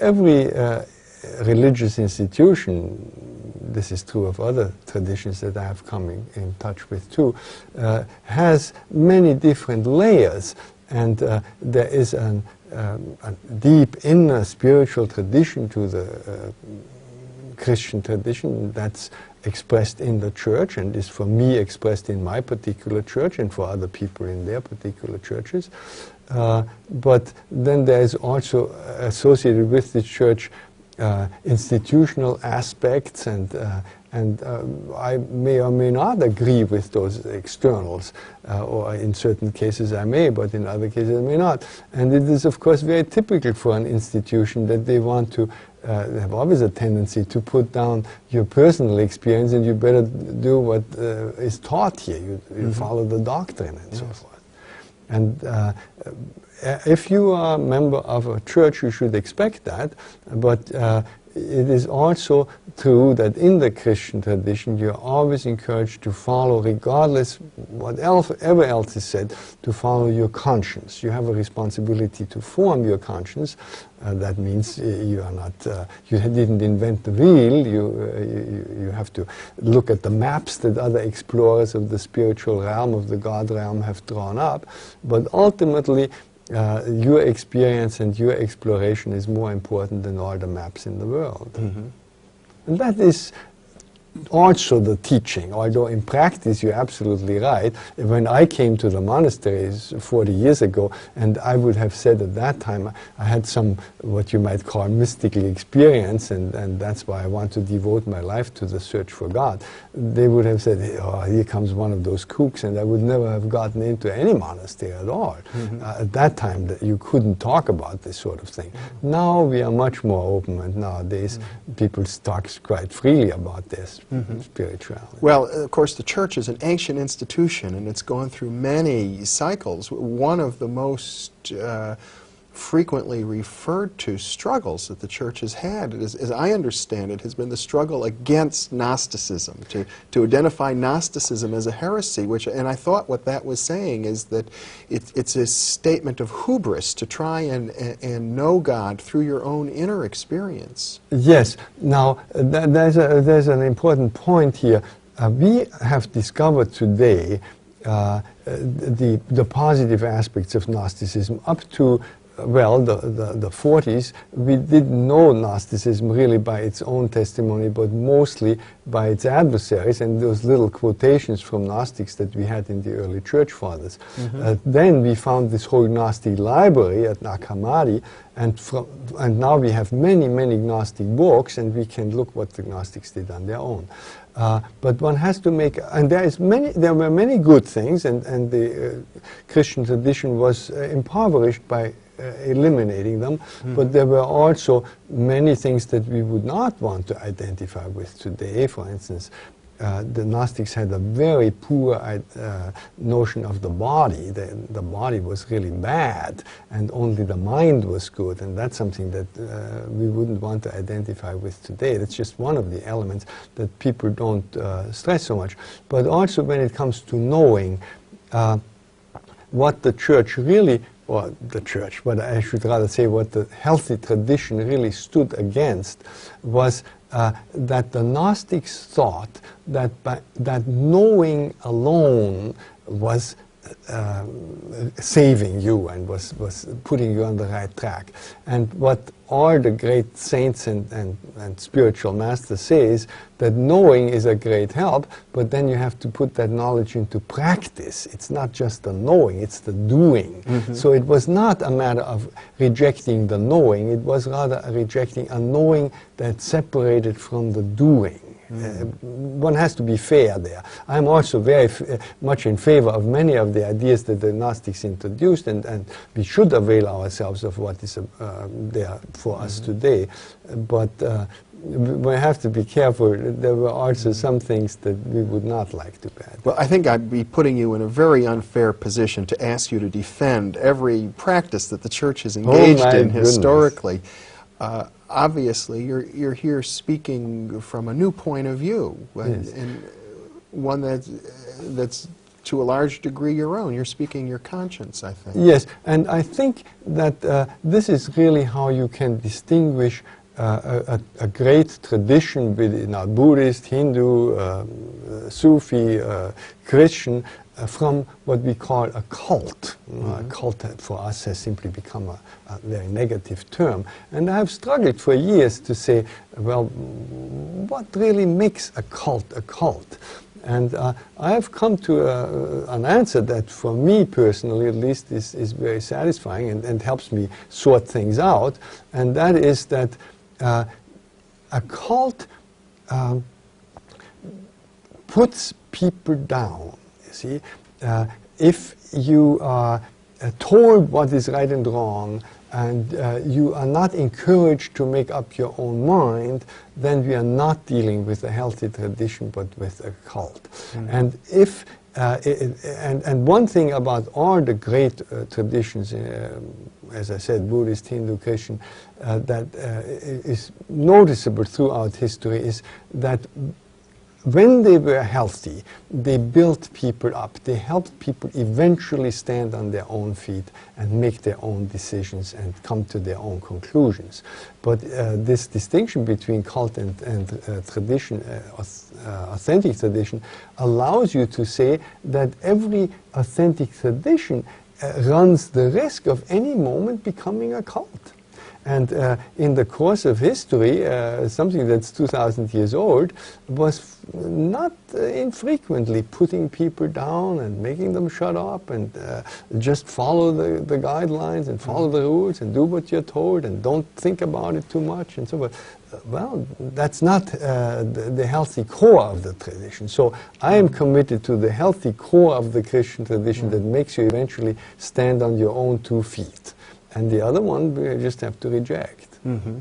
every religious institution, this is true of other traditions that I have come in touch with too, has many different layers, and there is a deep inner spiritual tradition to the Christian tradition that's expressed in the church, and is for me expressed in my particular church and for other people in their particular churches. But then there is also associated with the church institutional aspects, and I may or may not agree with those externals, or in certain cases I may, but in other cases I may not. And it is of course very typical for an institution that they want to they have always a tendency to put down your personal experience, and you better do what is taught here. You follow the doctrine and so forth. And if you are a member of a church, you should expect that, but it is also true that in the Christian tradition you're always encouraged to follow, regardless whatever else is said, to follow your conscience. You have a responsibility to form your conscience. That means you are not, you didn't invent the wheel. You have to look at the maps that other explorers of the spiritual realm, of the God realm, have drawn up. But ultimately, your experience and your exploration is more important than all the maps in the world. And that is also the teaching, although in practice you're absolutely right. When I came to the monasteries 40 years ago, and I would have said at that time I had some what you might call mystical experience, and that's why I want to devote my life to the search for God, they would have said, oh, here comes one of those kooks, and I would never have gotten into any monastery at all. At that time you couldn't talk about this sort of thing. Now we are much more open, and nowadays people talk quite freely about this. Spirituality. Well, of course, the church is an ancient institution, and it's gone through many cycles. One of the most frequently referred to struggles that the church has had, as I understand it, has been the struggle against Gnosticism, to identify Gnosticism as a heresy, and I thought what that was saying is that it's a statement of hubris to try and know God through your own inner experience. Yes. Now, there's an important point here. We have discovered today the positive aspects of Gnosticism. Up to well, the 40s, we didn't know Gnosticism really by its own testimony, but mostly by its adversaries and those little quotations from Gnostics that we had in the early church fathers. Then we found this whole Gnostic library at Nag Hammadi, and now we have many, many Gnostic books, and we can look what the Gnostics did on their own. But one has to make, and there were many good things, and the Christian tradition was impoverished by eliminating them, but there were also many things that we would not want to identify with today. For instance, the Gnostics had a very poor notion of the body. The body was really bad, and only the mind was good, and that's something that we wouldn't want to identify with today. That's just one of the elements that people don't stress so much. But also when it comes to knowing what the church really, or the church, but I should rather say what the healthy tradition really stood against, was that the Gnostics thought that knowing alone was saving you and was putting you on the right track. And what all the great saints and spiritual masters say is that knowing is a great help, but then you have to put that knowledge into practice. It's not just the knowing, it's the doing. So it was not a matter of rejecting the knowing, it was rather rejecting a knowing that's separated from the doing. One has to be fair there. I'm also very much in favor of many of the ideas that the Gnostics introduced, and we should avail ourselves of what is there for us today. But we have to be careful. There were also some things that we would not like to add. Well, I think I'd be putting you in a very unfair position to ask you to defend every practice that the Church has engaged in historically. Obviously, you're here speaking from a new point of view, and one that's to a large degree your own. You're speaking your conscience, I think. Yes, and I think that this is really how you can distinguish a great tradition within Buddhist, Hindu, Sufi, Christian, from what we call a cult. A cult for us has simply become a very negative term. And I have struggled for years to say, well, what really makes a cult a cult? And I have come to an answer that for me personally at least is very satisfying and helps me sort things out. And that is that a cult puts people down. You see, if you are told what is right and wrong, and you are not encouraged to make up your own mind, then we are not dealing with a healthy tradition, but with a cult. And if and one thing about all the great traditions, as I said, Buddhist, Hindu, Christian, that is noticeable throughout history is that when they were healthy, they built people up. They helped people eventually stand on their own feet and make their own decisions and come to their own conclusions. But this distinction between cult and tradition, authentic tradition, allows you to say that every authentic tradition runs the risk of any moment becoming a cult. And in the course of history, something that's 2,000 years old was not infrequently putting people down and making them shut up and just follow the guidelines and follow the rules and do what you're told and don't think about it too much and so forth. Well, that's not the healthy core of the tradition. So I am committed to the healthy core of the Christian tradition that makes you eventually stand on your own 2 feet. And the other one we just have to reject. Mm-hmm.